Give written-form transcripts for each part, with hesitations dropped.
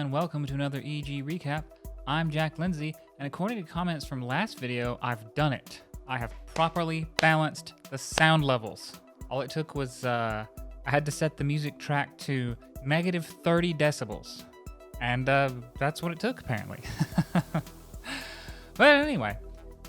and welcome to another EG Recap. I'm Jack Lindsay, and according to comments from last video, I've done it. I have properly balanced the sound levels. All it took was, I had to set the music track to negative 30 decibels. And that's what it took, apparently. But anyway,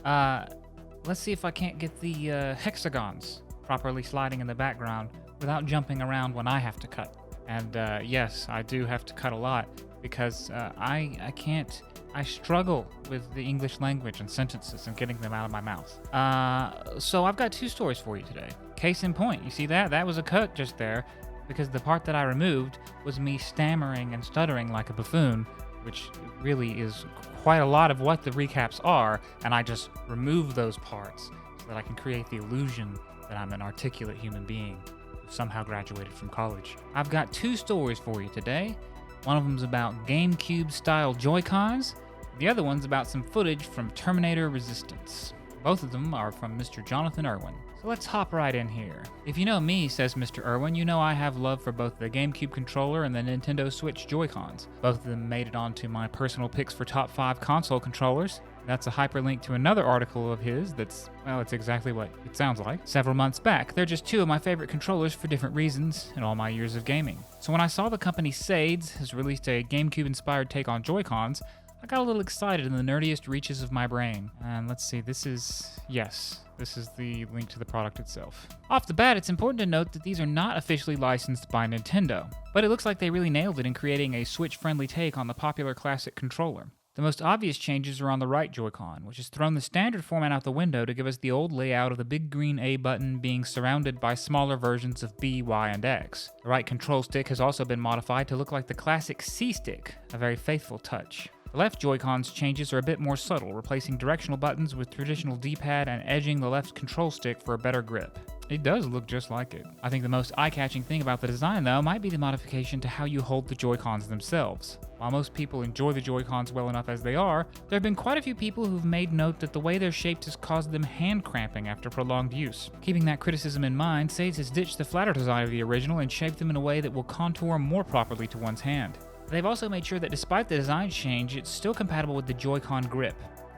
let's see if I can't get the hexagons properly sliding in the background without jumping around when I have to cut. And yes, I do have to cut a lot because I struggle with the English language and sentences and getting them out of my mouth. So I've got two stories for you today. Case in point, you see that? That was a cut just there because the part that I removed was me stammering and stuttering like a buffoon, which really is quite a lot of what the recaps are, and I just removed those parts so that I can create the illusion that I'm an articulate human being who somehow graduated from college. I've got two stories for you today. One of them's about GameCube-styled Joy-Cons. The other one's about some footage from Terminator Resistance. Both of them are from Mr. Jonathan Irwin. So let's hop right in here. If you know me, says Mr. Irwin, you know I have love for both the GameCube controller and the Nintendo Switch Joy-Cons. Both of them made it onto my personal picks for top 5 console controllers. That's a hyperlink to another article of his that's, well, it's exactly what it sounds like. Several months back, they're just two of my favorite controllers for different reasons in all my years of gaming. So when I saw the company Sades has released a GameCube-inspired take on Joy-Cons, I got a little excited in the nerdiest reaches of my brain. And let's see, this is the link to the product itself. Off the bat, it's important to note that these are not officially licensed by Nintendo, but it looks like they really nailed it in creating a Switch-friendly take on the popular classic controller. The most obvious changes are on the right Joy-Con, which has thrown the standard format out the window to give us the old layout of the big green A button being surrounded by smaller versions of B, Y, and X. The right control stick has also been modified to look like the classic C stick, a very faithful touch. The left Joy-Con's changes are a bit more subtle, replacing directional buttons with traditional D-pad and edging the left control stick for a better grip. It does look just like it. I think the most eye-catching thing about the design, though, might be the modification to how you hold the Joy-Cons themselves. While most people enjoy the Joy-Cons well enough as they are, there have been quite a few people who've made note that the way they're shaped has caused them hand cramping after prolonged use. Keeping that criticism in mind, Sades has ditched the flatter design of the original and shaped them in a way that will contour more properly to one's hand. They've also made sure that despite the design change, it's still compatible with the Joy-Con grip.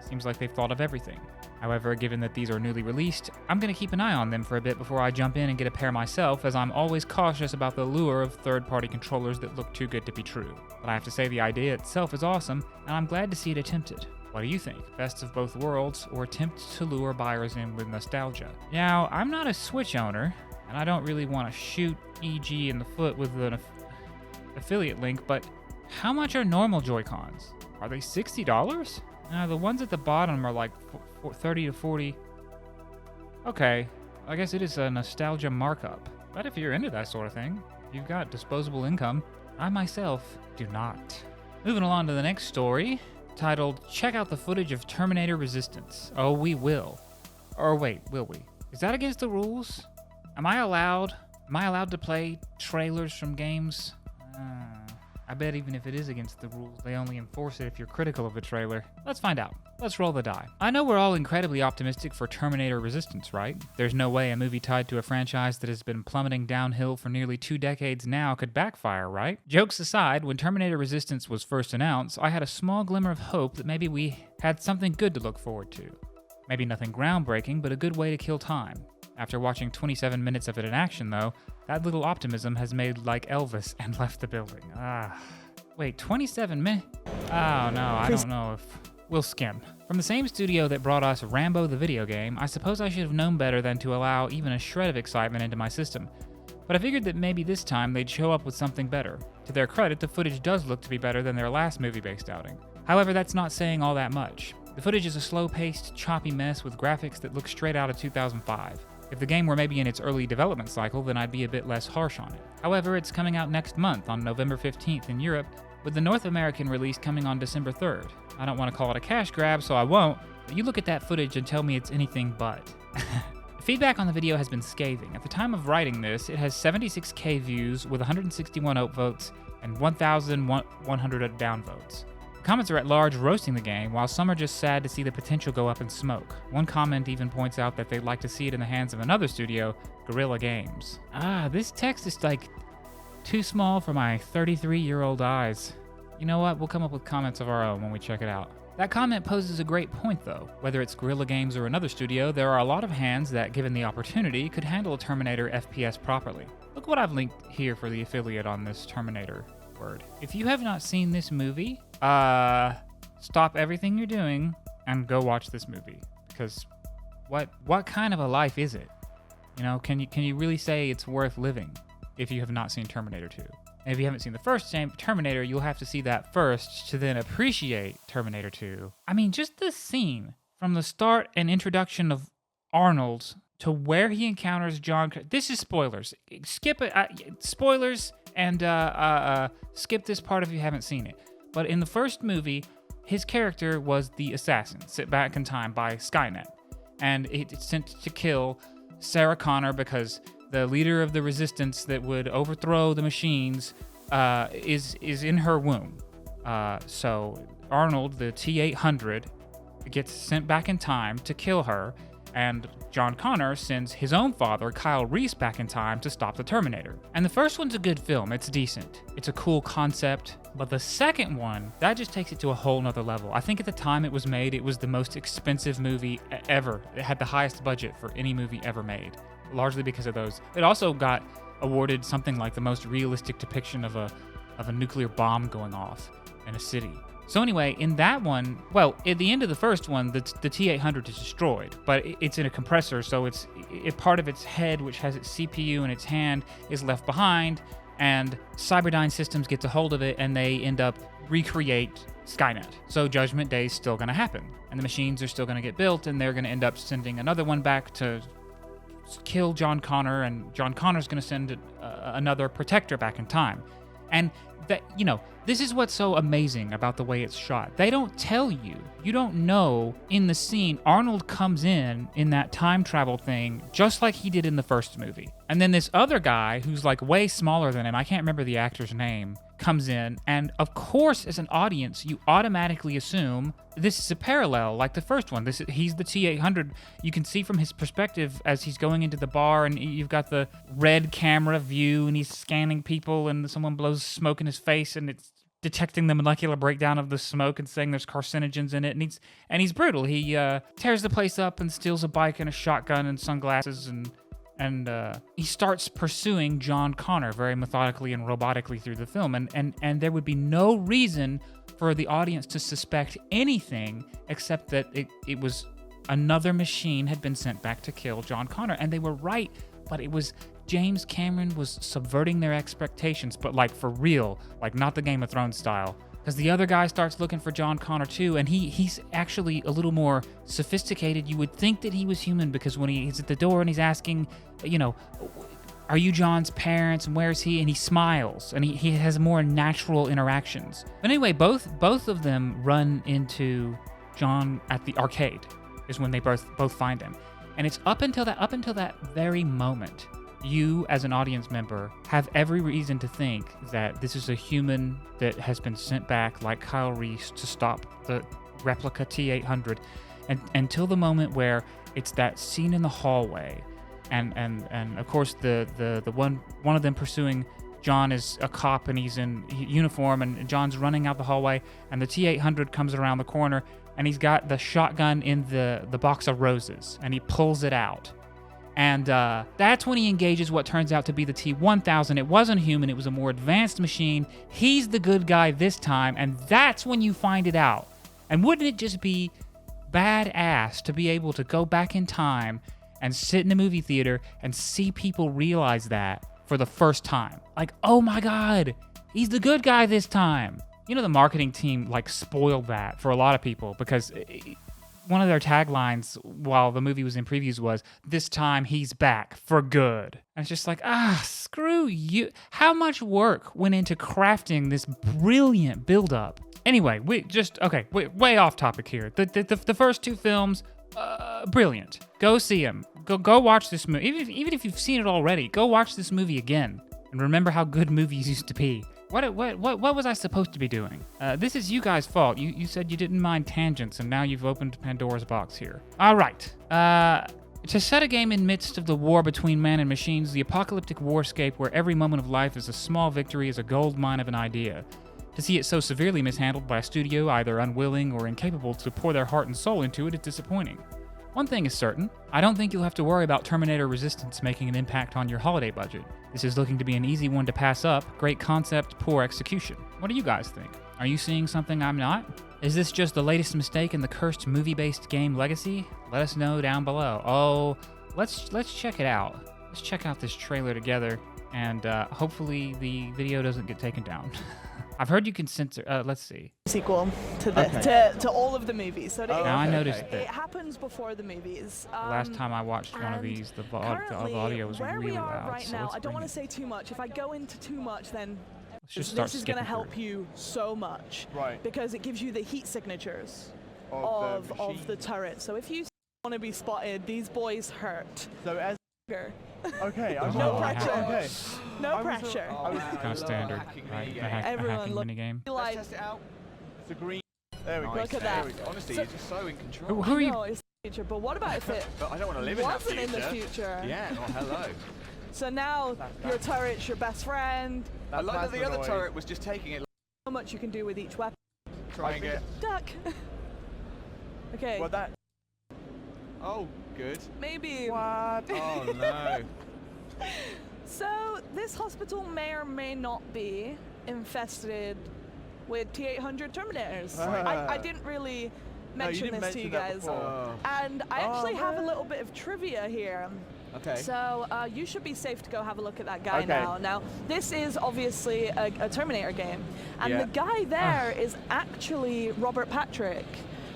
Seems like they've thought of everything. However, given that these are newly released, I'm going to keep an eye on them for a bit before I jump in and get a pair myself, as I'm always cautious about the lure of third-party controllers that look too good to be true. But I have to say the idea itself is awesome, and I'm glad to see it attempted. What do you think? Best of both worlds, or attempt to lure buyers in with nostalgia? Now, I'm not a Switch owner, and I don't really want to shoot EG in the foot with an affiliate link, but how much are normal Joy-Cons? Are they $60? The ones at the bottom are like 30 to 40. Okay, I guess it is a nostalgia markup. But if you're into that sort of thing, you've got disposable income. I myself do not. Moving along to the next story, titled, Check Out the Footage of Terminator Resistance. Oh, we will. Or wait, will we? Is that against the rules? Am I allowed to play trailers from games? I bet even if it is against the rules, they only enforce it if you're critical of the trailer. Let's find out. Let's roll the die. I know we're all incredibly optimistic for Terminator Resistance, right? There's no way a movie tied to a franchise that has been plummeting downhill for nearly 2 decades now could backfire, right? Jokes aside, when Terminator Resistance was first announced, I had a small glimmer of hope that maybe we had something good to look forward to. Maybe nothing groundbreaking, but a good way to kill time. After watching 27 minutes of it in action, though, that little optimism has made like Elvis and left the building. Wait, 27 minutes? Oh no, I don't know if... We'll skim. From the same studio that brought us Rambo the video game, I suppose I should have known better than to allow even a shred of excitement into my system. But I figured that maybe this time they'd show up with something better. To their credit, the footage does look to be better than their last movie-based outing. However, that's not saying all that much. The footage is a slow-paced, choppy mess with graphics that look straight out of 2005. If the game were maybe in its early development cycle, then I'd be a bit less harsh on it. However, it's coming out next month on November 15th in Europe, with the North American release coming on December 3rd. I don't want to call it a cash grab, so I won't, but you look at that footage and tell me it's anything but. The feedback on the video has been scathing. At the time of writing this, it has 76k views with 161 upvotes and 1,100 downvotes. Comments are at large roasting the game, while some are just sad to see the potential go up in smoke. One comment even points out that they'd like to see it in the hands of another studio, Guerrilla Games. This text is like too small for my 33-year-old eyes. You know what? We'll come up with comments of our own when we check it out. That comment poses a great point, though. Whether it's Guerrilla Games or another studio, there are a lot of hands that, given the opportunity, could handle a Terminator FPS properly. Look what I've linked here for the affiliate on this Terminator word. If you have not seen this movie, stop everything you're doing and go watch this movie. Because what kind of a life is it? You know, can you really say it's worth living if you have not seen Terminator 2? And if you haven't seen the first Terminator, you'll have to see that first to then appreciate Terminator 2. I mean, just the scene from the start and introduction of Arnold to where he encounters John. This is spoilers. Skip it. Spoilers and skip this part if you haven't seen it. But in the first movie, his character was the assassin, sent back in time by Skynet. And it's sent to kill Sarah Connor because the leader of the resistance that would overthrow the machines is in her womb. So Arnold, the T-800, gets sent back in time to kill her, and John Connor sends his own father, Kyle Reese, back in time to stop the Terminator. And the first one's a good film. It's decent. It's a cool concept. But the second one, that just takes it to a whole nother level. I think at the time it was made, it was the most expensive movie ever. It had the highest budget for any movie ever made, largely because of those. It also got awarded something like the most realistic depiction of a nuclear bomb going off in a city. So anyway, in that one, well, at the end of the first one, the T-800 is destroyed, but it's in a compressor, so part of its head, which has its CPU in its hand, is left behind, and Cyberdyne Systems gets a hold of it, and they end up recreate Skynet. So Judgment Day is still going to happen, and the machines are still going to get built, and they're going to end up sending another one back to kill John Connor, and John Connor's going to send another protector back in time. And that, you know, this is what's so amazing about the way it's shot. They don't tell you. You don't know in the scene. Arnold comes in that time travel thing just like he did in the first movie. And then this other guy who's like way smaller than him, I can't remember the actor's name, comes in. And of course, as an audience, you automatically assume this is a parallel like the first one. He's the T-800. You can see from his perspective as he's going into the bar, and you've got the red camera view, and he's scanning people, and someone blows smoke in his face, and it's detecting the molecular breakdown of the smoke and saying there's carcinogens in it. And he's brutal. He tears the place up and steals a bike and a shotgun and sunglasses, and he starts pursuing John Connor very methodically and robotically through the film. And there would be no reason for the audience to suspect anything except that it was another machine had been sent back to kill John Connor. And they were right, but it was James Cameron was subverting their expectations, but like for real, like not the Game of Thrones style. Because the other guy starts looking for John Connor too, and he's actually a little more sophisticated. You would think that he was human because when he's at the door and he's asking, you know, are you John's parents and where's he? And he smiles and he has more natural interactions. But anyway, both of them run into John at the arcade is when they both find him. And it's up until that very moment, you as an audience member have every reason to think that this is a human that has been sent back like Kyle Reese to stop the replica T-800, and until the moment where it's that scene in the hallway, and of course the one of them pursuing John is a cop and he's in uniform, and John's running out the hallway, and the T-800 comes around the corner and he's got the shotgun in the box of roses and he pulls it out. And that's when he engages what turns out to be the T-1000. It wasn't human, it was a more advanced machine. He's the good guy this time, and that's when you find it out. And wouldn't it just be badass to be able to go back in time and sit in a movie theater and see people realize that for the first time? Like, oh my God, he's the good guy this time. You know, the marketing team like spoiled that for a lot of people because one of their taglines while the movie was in previews was, "This time he's back for good." And it's just like, screw you. How much work went into crafting this brilliant build-up? Anyway, way off topic here. The first two films, brilliant. Go see them. Go watch this movie. Even if you've seen it already, go watch this movie again and remember how good movies used to be. What was I supposed to be doing? This is you guys' fault. You said you didn't mind tangents, and now you've opened Pandora's box here. All right. To set a game in midst of the war between man and machines, the apocalyptic warscape where every moment of life is a small victory is a gold mine of an idea. To see it so severely mishandled by a studio either unwilling or incapable to pour their heart and soul into it is disappointing. One thing is certain, I don't think you'll have to worry about Terminator Resistance making an impact on your holiday budget. This is looking to be an easy one to pass up, great concept, poor execution. What do you guys think? Are you seeing something I'm not? Is this just the latest mistake in the cursed movie-based game legacy? Let us know down below. Oh, let's check it out. Let's check out this trailer together, and hopefully the video doesn't get taken down. I've heard you can censor. Let's see. Sequel to the to all of the movies. So now I noticed that it happens before the movies. Last time I watched one of these, the audio was where really we are loud. right So now, let's I don't bring want it. to say too much. If I go into too much, then Let's just start this is going to skipping help through. you so much. Right. Because it gives you the heat signatures Of the turret. So if you want to be spotted, these boys hurt. So as okay, Oh, No I pressure. okay. No I was- pressure. I was- Kind of standard, right? A Everyone hacking look- minigame. Like, Let's test it out. It's a green. There we go. Look at There that. we go. Honestly, So- you're just so in control. Who are you? no, it's the future. But what about if it But I don't want to live in that wasn't future. in the future? Yeah, oh, hello. So now your turret's your best friend. I like that the other Plasminoid. turret was just taking it. How much you can do with each weapon. Try and get. Duck. Okay, Well, that. Oh, good. maybe. What? Oh no. So this hospital may or may not be infested with T-800 Terminators. I didn't really No, you mention didn't this to you mention that guys. before. Oh. And I actually have a man. little bit of trivia here. Okay. So you should be safe to go have a look at that guy Okay. now. Now, this is obviously a Terminator game. And Yeah. the guy there is actually Robert Patrick.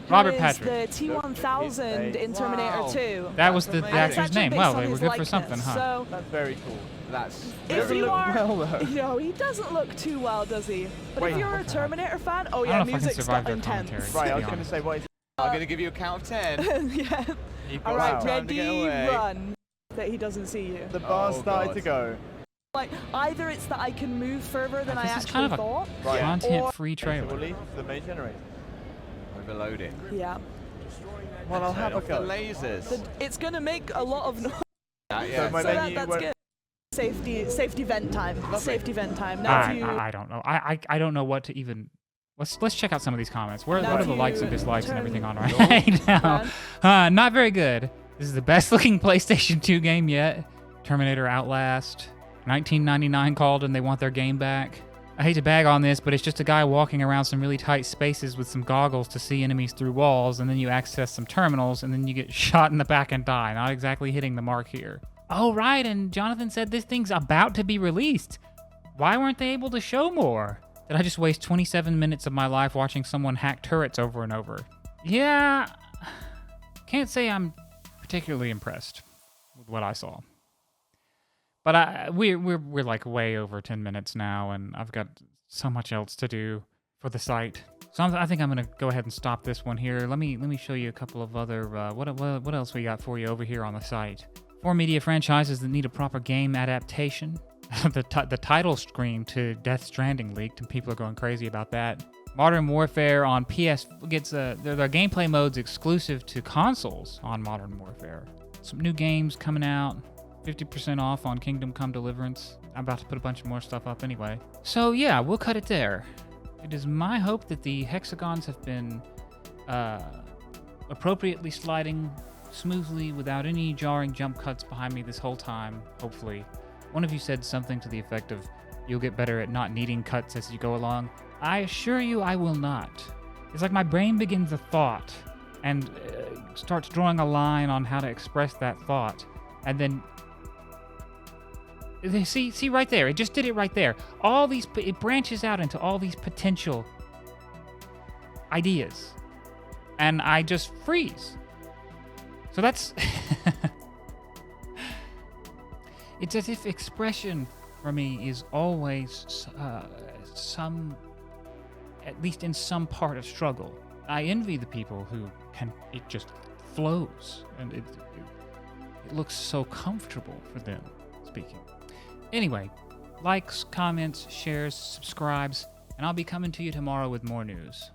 who Robert is Patrick. the T-1000 in Terminator Wow. 2. That was the amazing. And it's actor's actually name. based Well, on they were his good for likeness. something, huh? So That's very cool. That's. if Doesn't you look are, well, though. no, he doesn't look too well, does he? But Wait. if you're a Terminator fan, oh I yeah, don't know if I can music's survive got their intense. commentary. Right, to I be was going to honest. say, what is I'm going to give you a count of 10. yeah. You've All got right, Wow. some Time to get ready, away. run. That he doesn't see you. the bar Oh, started God. to go? Like either it's that I can move further than I This is actually kind of a thought. Right. content-free So we'll trailer. leave the main generator. Overload it. Yeah. Well, I'll Turn have a off the go. lasers. It's gonna make a lot of noise. Yeah. my So menu that's won't- good. Safety vent time. Lovely. Safety vent time. Now if you I don't know. I don't know what to even. Let's check out some of these comments. What Now are if the likes and you dislikes and turn everything on your right now? run. Not very good. This is the best looking PlayStation 2 game yet. Terminator Outlast. 1999 called and they want their game back. I hate to bag on this, but it's just a guy walking around some really tight spaces with some goggles to see enemies through walls, and then you access some terminals, and then you get shot in the back and die. Not exactly hitting the mark here. Oh, right, and Jonathan said this thing's about to be released. Why weren't they able to show more? Did I just waste 27 minutes of my life watching someone hack turrets over and over? Yeah, can't say I'm particularly impressed with what I saw. But we're like way over 10 minutes now, and I've got so much else to do for the site. So I think I'm gonna go ahead and stop this one here. Let me show you a couple of other what else we got for you over here on the site. 4 media franchises that need a proper game adaptation. the title screen to Death Stranding leaked, and people are going crazy about that. Modern Warfare on PS gets their gameplay modes exclusive to consoles on Modern Warfare. Some new games coming out. 50% off on Kingdom Come Deliverance. I'm about to put a bunch of more stuff up anyway. So yeah, we'll cut it there. It is my hope that the hexagons have been appropriately sliding smoothly without any jarring jump cuts behind me this whole time, hopefully. One of you said something to the effect of, you'll get better at not needing cuts as you go along. I assure you I will not. It's like my brain begins a thought and starts drawing a line on how to express that thought. And then see right there. It just did it right there. It branches out into all these potential ideas, and I just freeze. So that's it's as if expression for me is always at least in some part of struggle. I envy the people who can. It just flows, and it looks so comfortable for them speaking. Anyway, likes, comments, shares, subscribes, and I'll be coming to you tomorrow with more news.